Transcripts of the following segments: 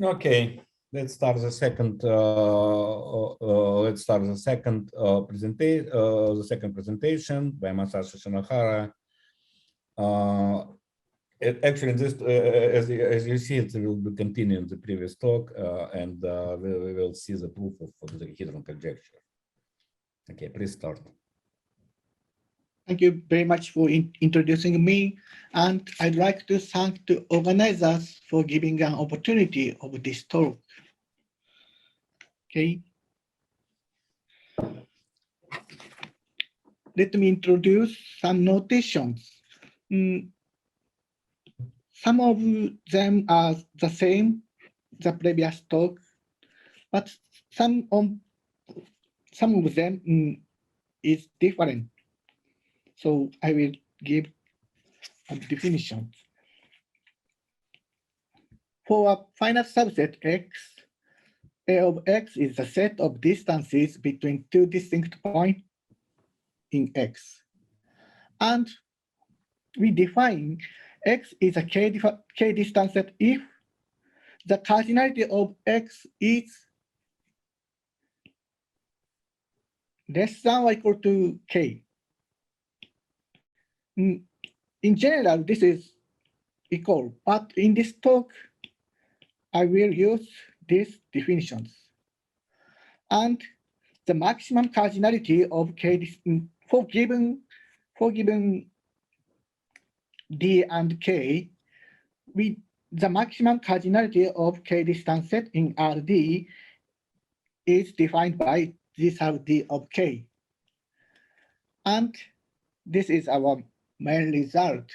Okay, let's start the second. Presentation by Masashi Shinohara. Actually, as you see, it will be continuing the previous talk, and we will see the proof of the Dodecahedron conjecture. Okay, please start. Thank you very much for introducing me, and I'd like to thank the organizers for giving an opportunity of this talk. Okay. Let me introduce some notations. Some of them are the same, the previous talk, but some of them is different. So I will give a definition. For a finite subset X, A of X is the set of distances between two distinct points in X. And we define X is a K distance set if the cardinality of X is less than or equal to K. In general, this is equal, but in this talk, I will use these definitions. And the maximum cardinality of K for given D and K, the maximum cardinality of K distance set in RD is defined by this D of K. And this is our main result.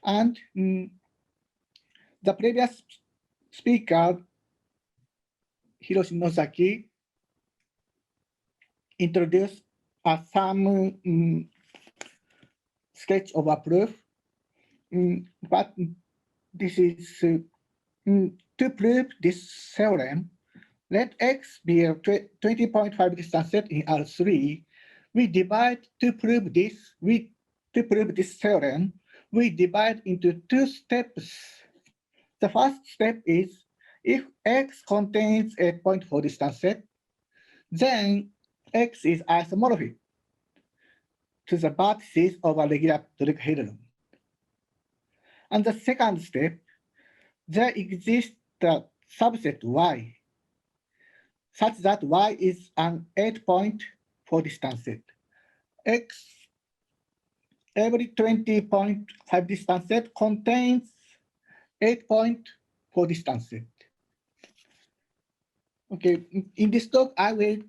And the previous speaker, Hiroshi Nozaki, introduced some sketch of a proof, but this is to prove this theorem. Let X be a 20.5 distance set in R3. We divide to prove this. To prove this theorem, we divide into two steps. The first step is if X contains a point for distance set, then X is isomorphic to the vertices of a regular dodecahedron. And the second step, there exists a subset Y, such that Y is an 8-point for distance set. X, every 20.5 distance set contains 8-point for distance set. Okay, in this talk, I will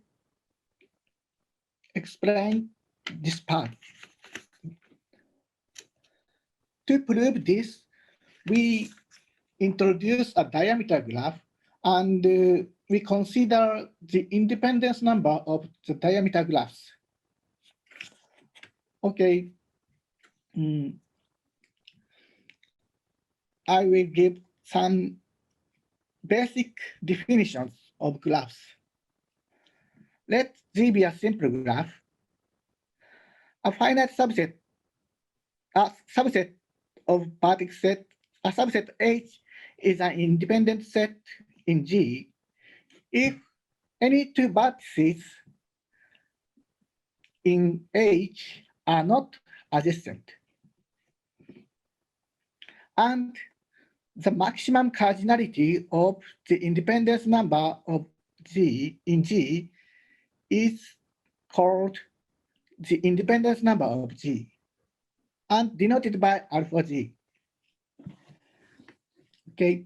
explain this part. To prove this, we introduce a diameter graph and we consider the independence number of the diameter graphs. Okay. I will give some basic definitions of graphs. Let G be a simple graph. A finite subset, a subset of vertex set, a subset H is an independent set in G if any two vertices in H are not adjacent. And the maximum cardinality of the independence number of G in G is called the independence number of G and denoted by alpha G. Okay,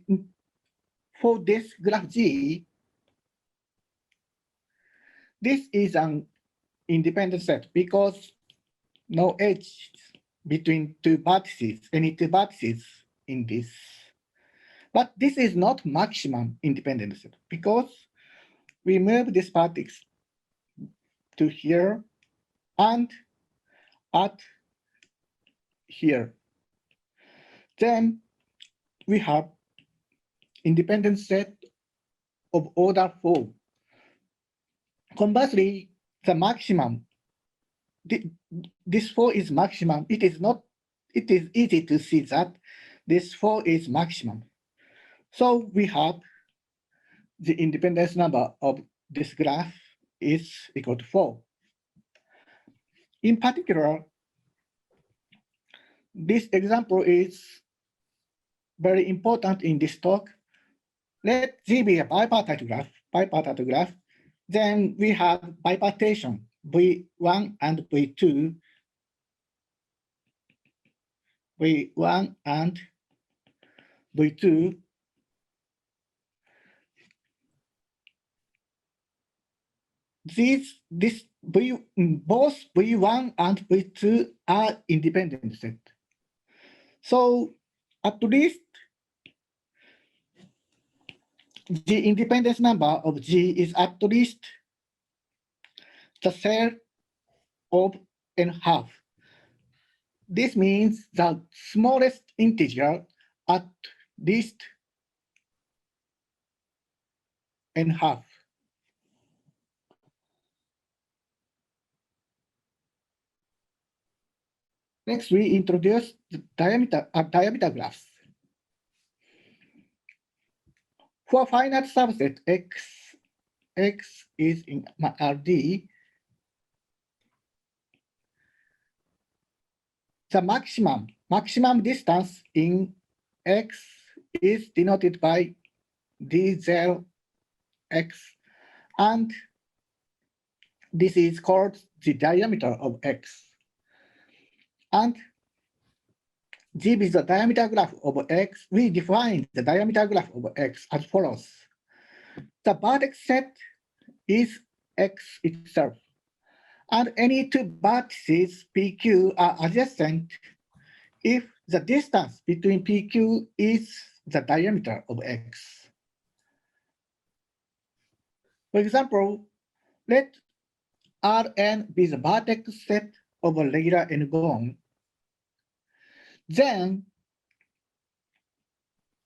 for this graph G, this is an independent set because no edge between two vertices, any two vertices in this. But this is not maximum independent set because we move this vertex to here and at here. Then we have independent set of order 4. Conversely, the maximum, this 4 is maximum. It is easy to see that this 4 is maximum. So we have the independence number of this graph is equal to 4. In particular, this example is very important in this talk. Let G be a bipartite graph. Then we have bipartition, V1 and V2, V1 and V2. Both V1 and V2 are independent set. So at least the independence number of G is at least the set of n½ This means the smallest integer at least n½ Next, we introduce the diameter graphs. For finite subset X is in Rd, the maximum distance in X is denoted by D0X, and this is called the diameter of X. And G is the diameter graph of X. We define the diameter graph of X as follows. The vertex set is X itself, and any two vertices PQ are adjacent if the distance between PQ is the diameter of X. For example, let Rn be the vertex set of a regular n-gon. Then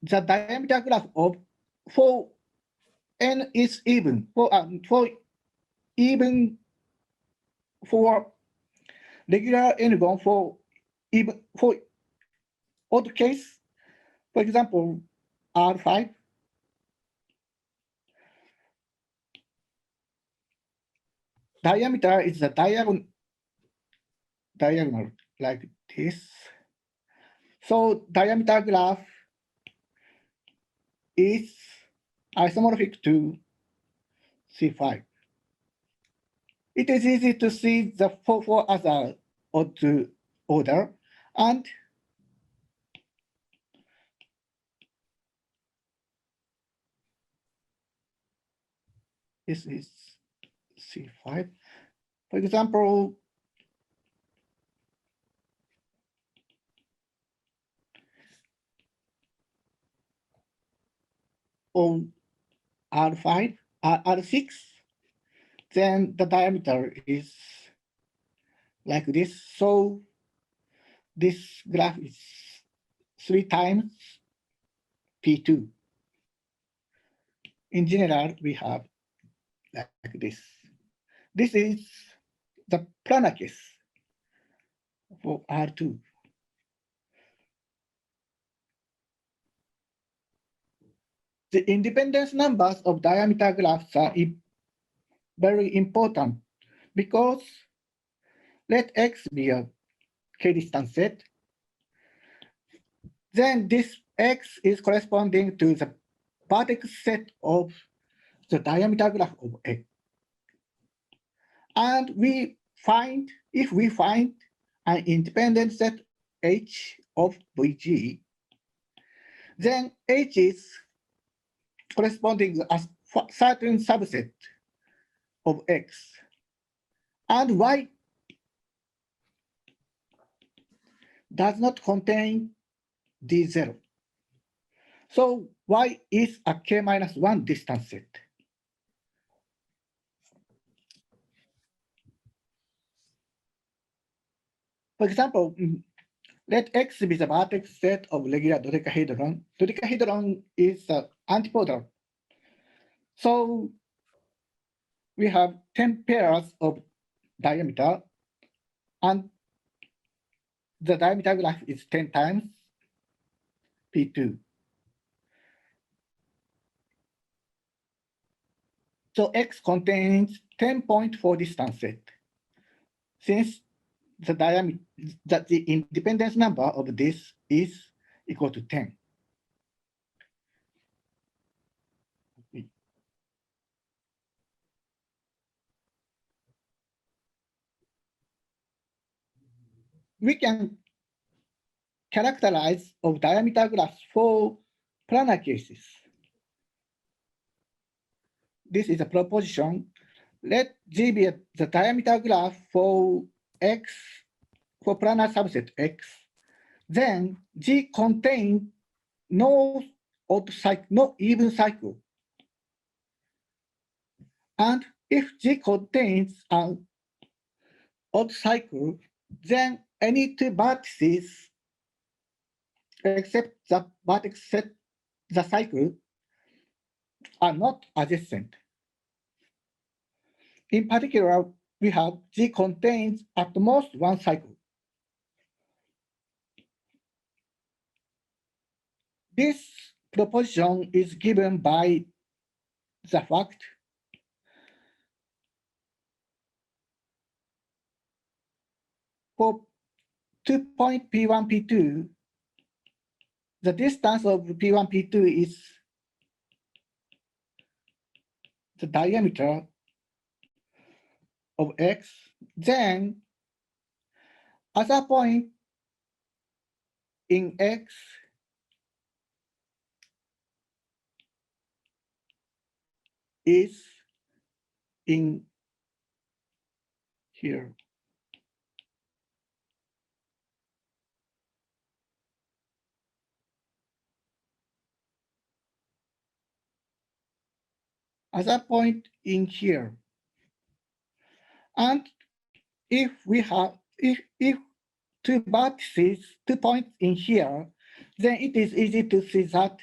the diameter graph of for n is even for regular n-gon for odd case, for example, R5. Diameter is the diagonal like this. So diameter graph is isomorphic to C5. It is easy to see the four other odd order, and this is C5. For example, on R5, R6, then the diameter is like this. So this graph is 3 times P2. In general, we have like this. This is the planar case for R2. The independence numbers of diameter graphs are very important because let X be a k-distance set. Then this X is corresponding to the vertex set of the diameter graph of X. And if we find an independent set H of Vg, then H is corresponding as certain subset of X, and Y does not contain D0. So Y is a k-1 distance set. For example, let X be the vertex set of regular dodecahedron. Dodecahedron is antipodal. So we have 10 pairs of diameter, and the diameter graph is 10 times P2. So X contains 10 points for distance set. Since the diameter, that the independence number of this is equal to 10. We can characterize of diameter graphs for planar cases. This is a proposition. Let G be the diameter graph for X, for planar subset X. Then G contains no odd cycle, no even cycle. And if G contains an odd cycle, then any two vertices except the vertex set the cycle are not adjacent. In particular, we have G contains at most one cycle. This proposition is given by the fact for 2 point P1, P2, the distance of P1, P2 is the diameter of X. Then other point in X is in here. Other point in here. And if we have, if two vertices, 2 points in here, then it is easy to see that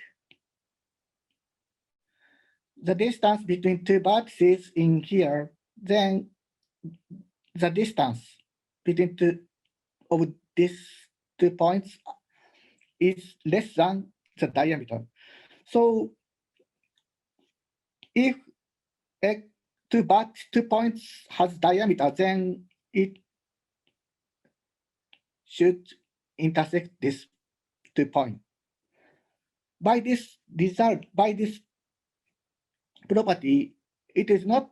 the distance between two vertices in here, then the distance between two of these 2 points is less than the diameter. So if two points has diameter, then it should intersect this 2 point. By this result, by this property, it is not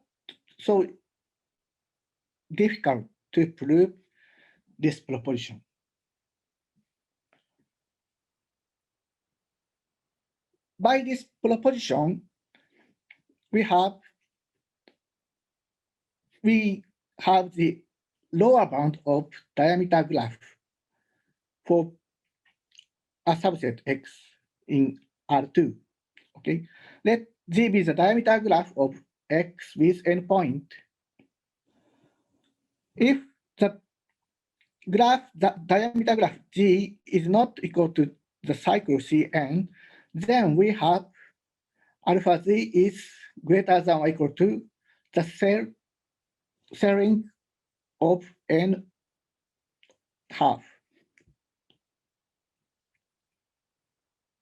so difficult to prove this proposition. By this proposition, we have the lower bound of diameter graph for a subset X in R2. Okay, let G be the diameter graph of X with n point. If the diameter graph G is not equal to the cycle Cn, then we have alpha Z is greater than or equal to the sharing of n half.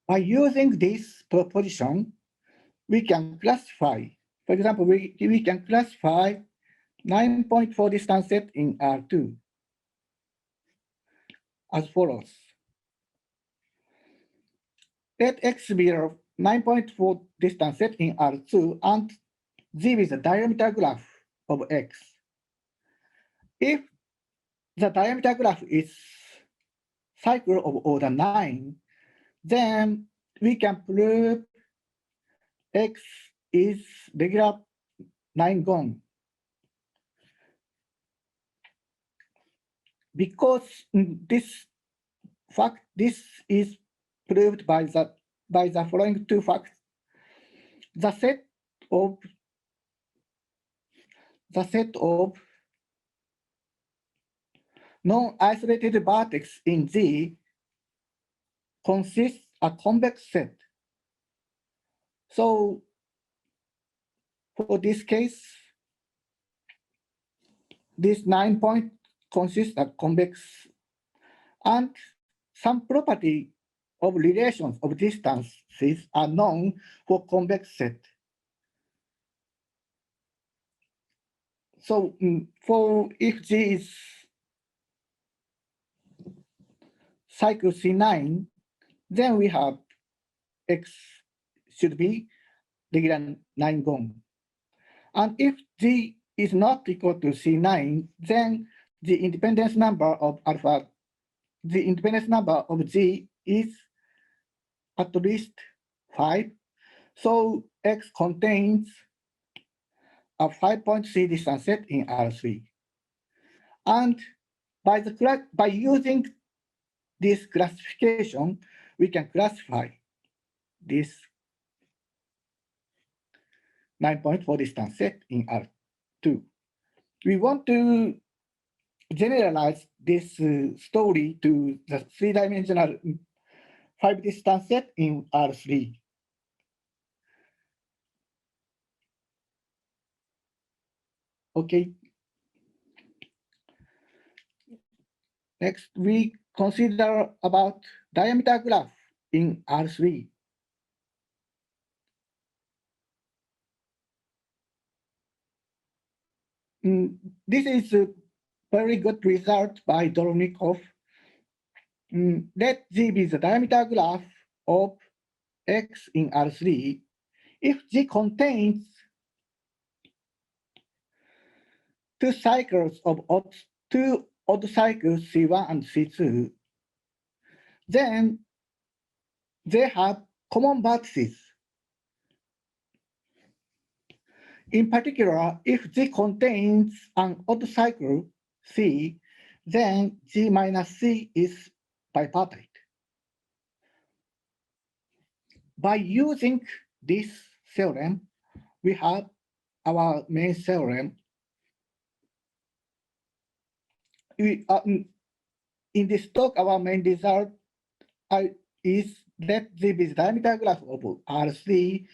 By using this proposition, we can classify, for example, we can classify 9.4 distance set in R2 as follows. Let X be a 9.4 distance set in R2 and Z is the diameter graph of X. If the diameter graph is cycle of order 9, then we can prove X is regular 9-gon. Because this is proved by the following two facts. The set of non-isolated vertex in Z consists a convex set. So for this case, this 9 point consists of convex, and some property of relations of distances are known for convex set. So for if G is cycle C9, then we have X should be regular 9 gone. And if G is not equal to C9, then the independence number of alpha, the independence number of G is at least 5. So X contains a 5.3 distance set in R3. And by using this classification, we can classify this 9.4 distance set in R2. We want to generalize this story to the three-dimensional 5 distance set in R3. Okay. Next, we consider about diameter graph in R3. This is a very good result by Dolonikov. Let G be the diameter graph of X in R3. If G contains two odd cycles C1 and C2, then they have common vertices. In particular, if G contains an odd cycle C, then G minus C is bipartite. By using this theorem, we have our main theorem. In this talk, our main result is that G is diameter graph of R3.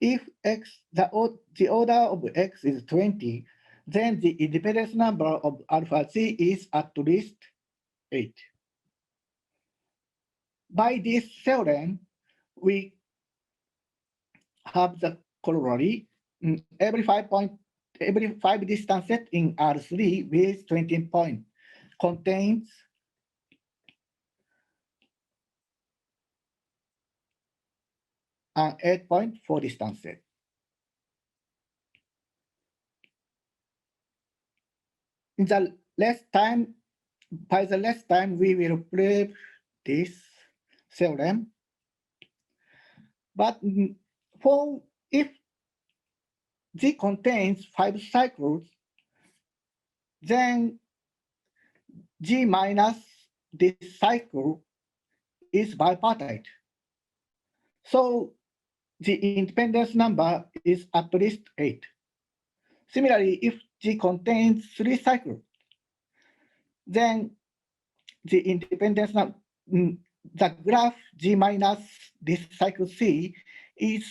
If X, the order of X is 20, then the independence number of alpha G is at least 8. By this theorem, we have the corollary. Every 5 distance set in R3 with 20 points contains an 8.4 distance set. In the last time, by the last time, we will prove this theorem. But for if G contains 5 cycles, then G minus this cycle is bipartite. So the independence number is at least 8. Similarly, if G contains 3 cycles, then the independence number, the graph G minus this cycle C is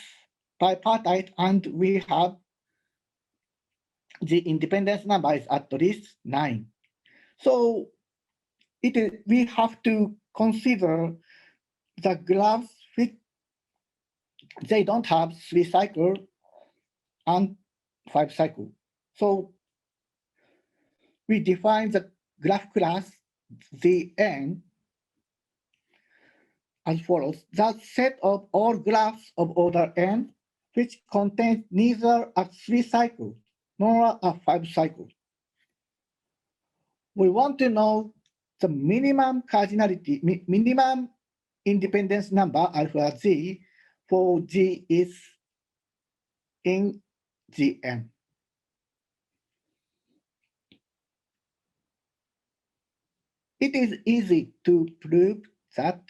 bipartite, and we have the independence number is at least 9. So we have to consider the graphs which they don't have 3 cycles and 5 cycles. So we define the graph class Zn as follows: that set of all graphs of order n which contains neither a 3 cycle nor a 5 cycle. We want to know the minimum cardinality, minimum independence number alpha G for G is in Gn. It is easy to prove that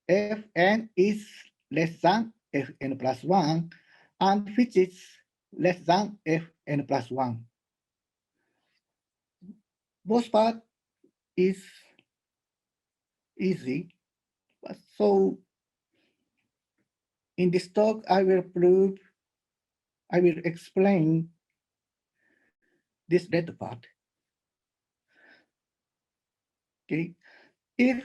Fn is less than Fn plus 1 and which is less than Fn plus 1. Both part is easy. So in this talk, I will explain this latter part. Okay, if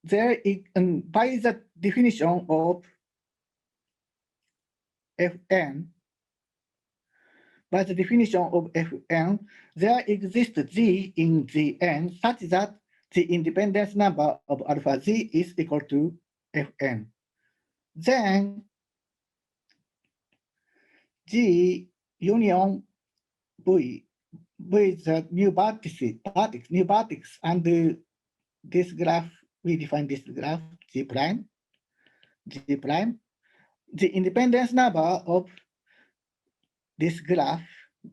there is, by the definition of Fn, by the definition of Fn, there exists Z in Zn such that the independence number of alpha Z is equal to Fn. Then G union V with the new vertex, and this graph, we define this graph G prime. The independence number of this graph,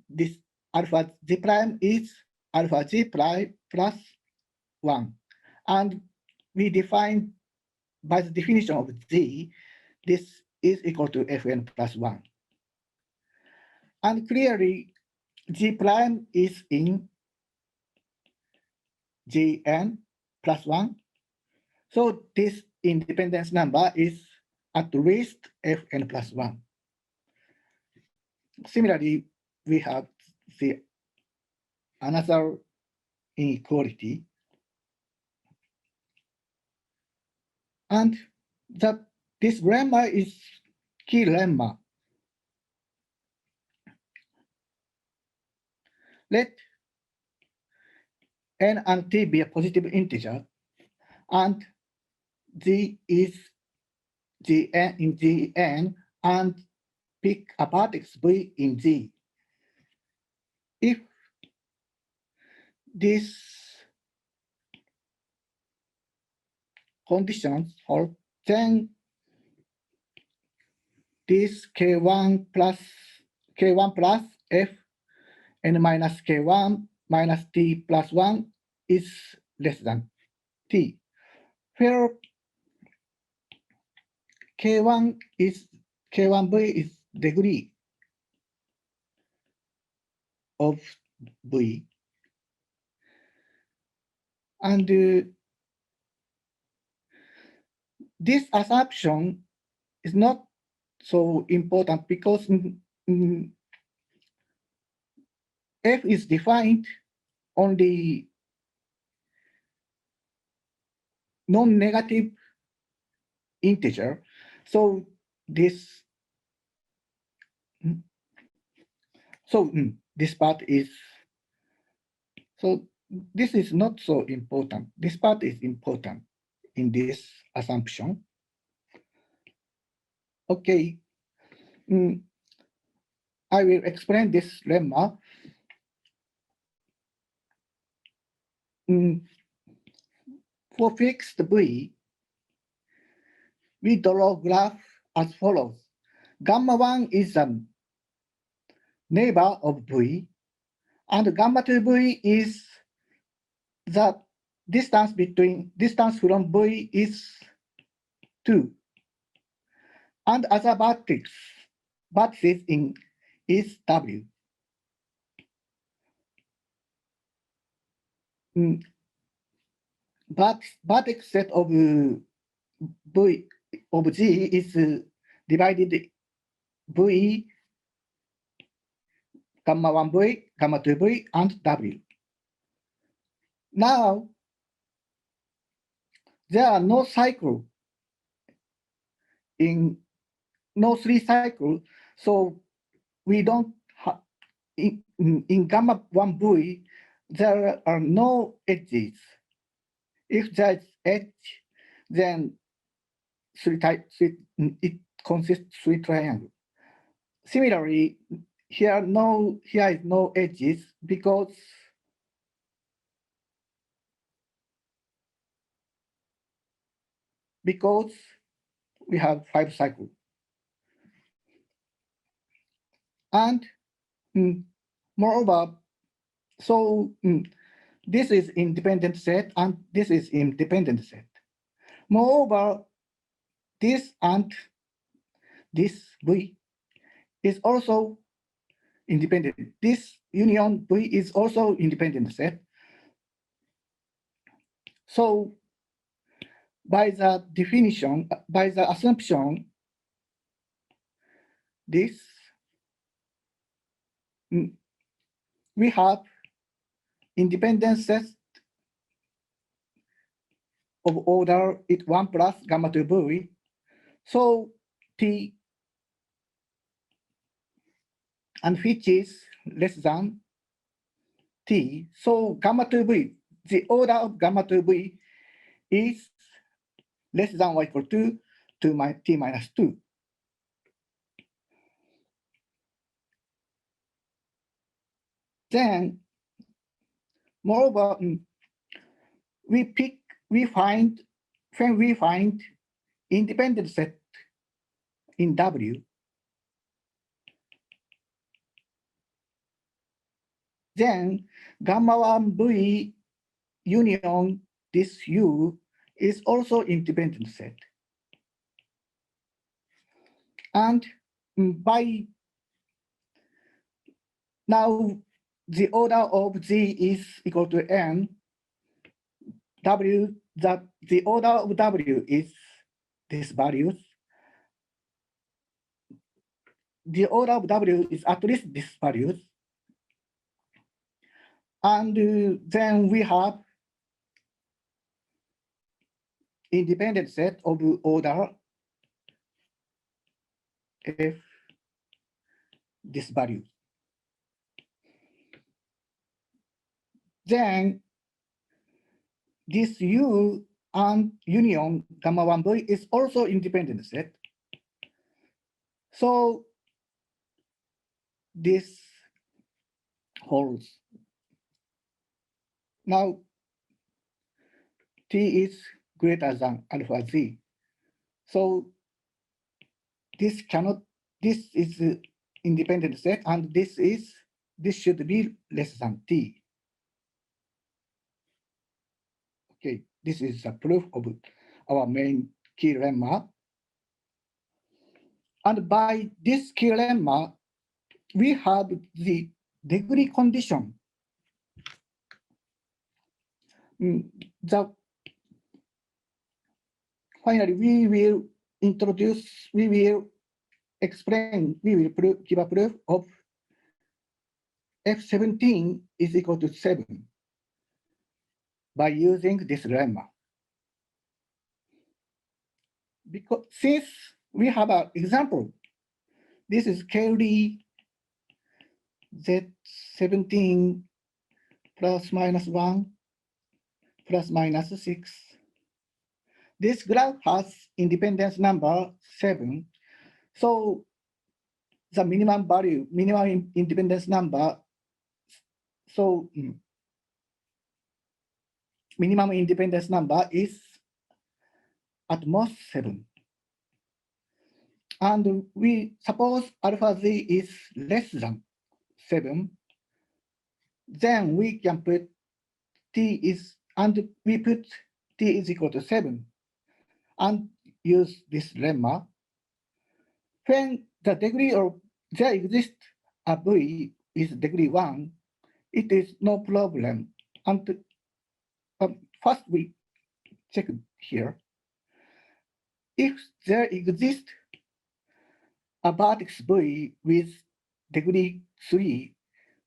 this alpha G prime is alpha G prime plus 1. And we define by the definition of Z, this is equal to Fn plus 1. And clearly, G prime is in Gn plus 1. So this independence number is at least Fn plus 1. Similarly, we have the another inequality. And this lemma is key lemma. Let n and t be a positive integer, and Z is Gn in Gn, and pick a vertex V in Z. If these conditions hold, then this K1 plus F n minus K1 minus T plus 1 is less than T, where K1V is degree of V. And this assumption is not so important because F is defined only non-negative integer. So this part is, so this is not so important. This part is important in this assumption. Okay, I will explain this lemma. For fixed V, we draw graph as follows. Gamma 1 is a neighbor of V, and gamma 2V is the distance from V is 2. And other vertices in is W. But vertex set of V of G is divided V, gamma 1V, gamma 2V, and W. Now, there are no cycle in no 3 cycle, so we don't have in gamma 1V there are no edges. If there is edge, then it consists 3 triangles. Similarly, here is no edges because we have 5 cycles. And moreover, so this is independent set and this is independent set. Moreover, this and this V is also independent. This union V is also independent set. So by the definition, by the assumption, this we have independent sets of order 1 plus gamma 2V. So T and which is less than t. So gamma 2v, the order of gamma 2v is less than or equal to t minus 2. Then, moreover, when we find independent set in W, then gamma 1v union this U is also independent set. And by now, the order of Z is equal to N. The order of W is these values. The order of W is at least these values. And then we have independent set of order F, this value. Then this U and union gamma 1v is also independent set. So this holds. Now T is greater than alpha Z. So this is independent set, and this should be less than T. Okay, this is a proof of our main key lemma. And by this key lemma, we have the degree condition. Finally, we will give a proof of F17 is equal to 7 by using this lemma. Because since we have an example, this is KD Z17 plus minus 1 plus minus 6. This graph has independence number 7. So the minimum independence number, minimum independence number is at most 7. And we suppose alpha Z is less than 7. Then we can put we put T is equal to 7 and use this lemma. When the degree of there exists a V is degree 1, it is no problem. And first we check here. If there exists a vertex V with degree 3,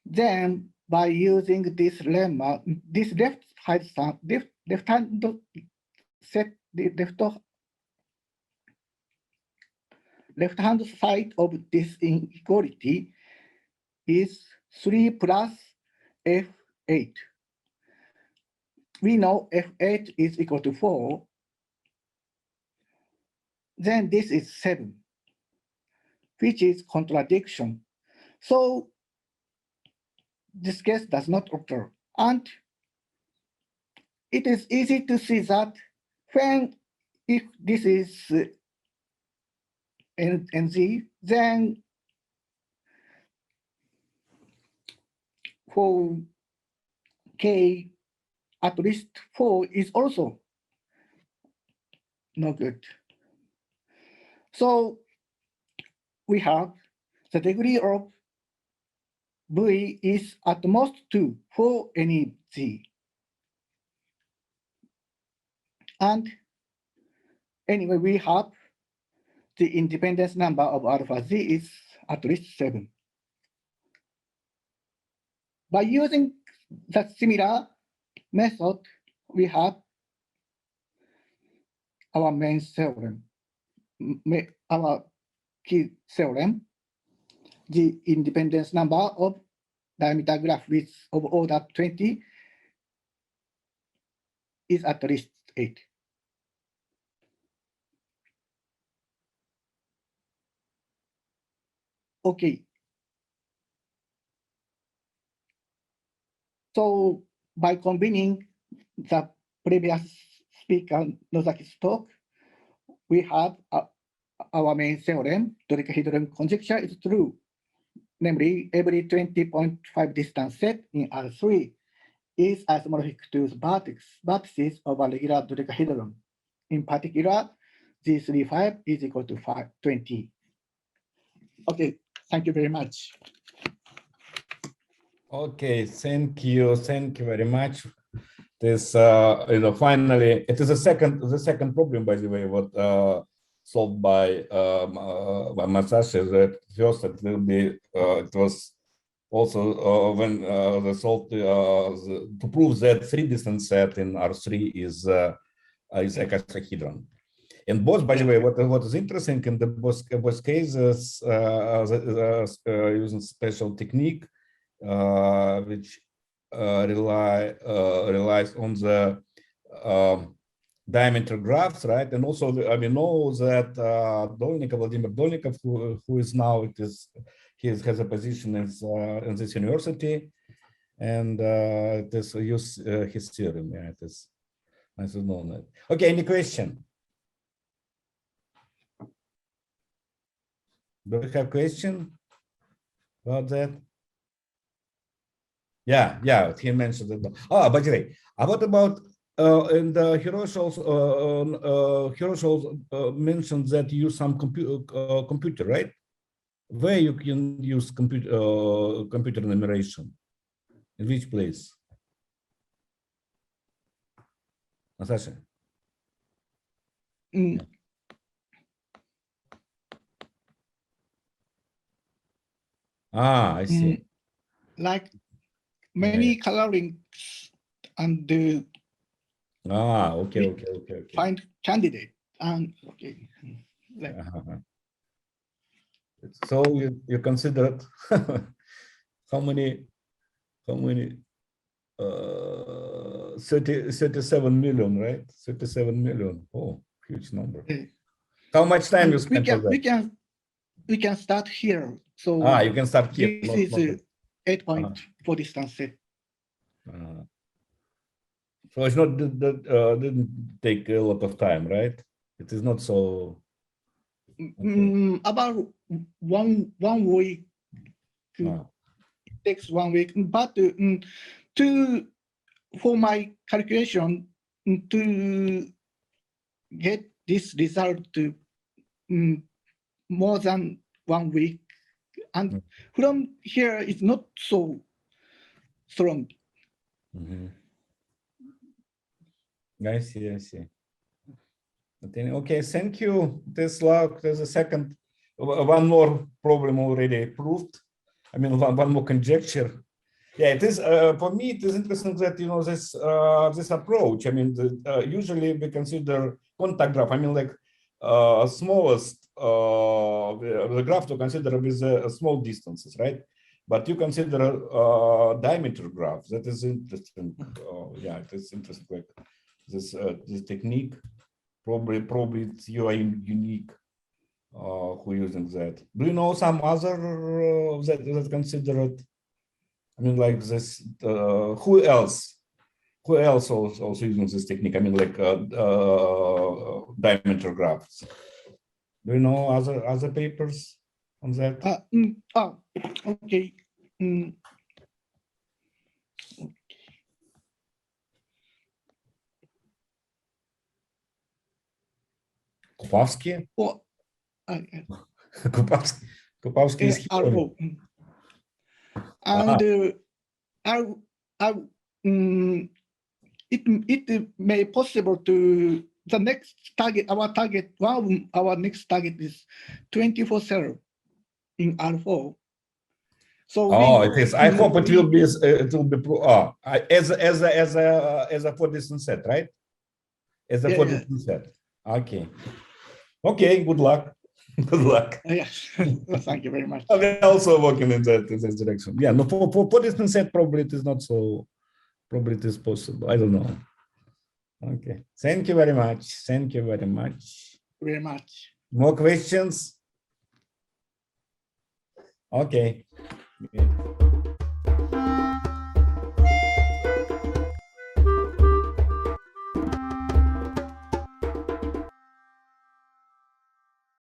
then by using this lemma, this left-hand side of this inequality is 3 plus F8. We know F8 is equal to 4. Then this is 7, which is contradiction. So this case does not occur. And it is easy to see that if this is NZ, then for K, at least 4 is also no good. So we have the degree of V is at most 2 for any Z. And anyway, we have the independence number of alpha Z is at least 7. By using that similar method, we have our main theorem, our key theorem. the independence number of diameter graph width of order 20 is at least 8. Okay. So by combining the previous speaker Nozaki's talk, we have our main theorem, dodecahedron conjecture is true. Namely, every 20.5 distance set in R3 is isomorphic to the vertices of a regular dodecahedron. In particular, G35 is equal to 20. Okay, thank you very much. Okay, thank you very much. This, finally, it is the second problem, by the way, what solved by Masashi. That first it will be it was also when they solved to prove that 3 distance set in R3 is icosahedron. And both, by the way, what is interesting in the both cases using special technique which relies on the diameter graphs, right? And also, we know that Vladimir Dolnikov, who is now he has a position in this university, and this use his theorem. Yeah, it is nice to know that. Okay, any question? Do we have question about that? Yeah, he mentioned it. Oh, by the way, what about and Hiroshi also mentioned that you use some computer, right? Where you can use computer enumeration? In which place? Masashi? I see. Like many colorings and okay. find candidate and okay. Like, so you considered how many 37 million, right? 37 million. Oh, huge number. How much time you spent for that? We can start here. So you can start here. This is 8.4 distance set. So it's not didn't take a lot of time, right? It is not so. Okay. About one week. It takes 1 week, but for my calculation to get this result more than 1 week, and from here it's not so strong. I see. Okay, thank you. There's a second, one more problem already proved. I mean, one more conjecture. Yeah, it is for me. It is interesting that this approach. I mean, usually we consider contact graph. I mean, like smallest the graph to consider with small distances, right? But you consider diameter graph. That is interesting. Yeah, it is interesting. Like this technique. Probably you are unique who using that. Do you know some other that considered? I mean, like this. Who else also using this technique? I mean, like diameter graphs. Do you know other papers on that? Okay. Kupavsky? Kupavsky is here. And it may possible to the next target. Our next target is 24 cell in R4. So it is. I hope it will be as a 4 distance set, right? As a 4 distance set. Okay. Good luck. Good luck. Yes, thank you very much. We're also working in this direction. Yeah, no, for distance set, probably it is not so, probably it is possible. I don't know. Okay, thank you very much. Thank you very much. Very much. More questions? Okay.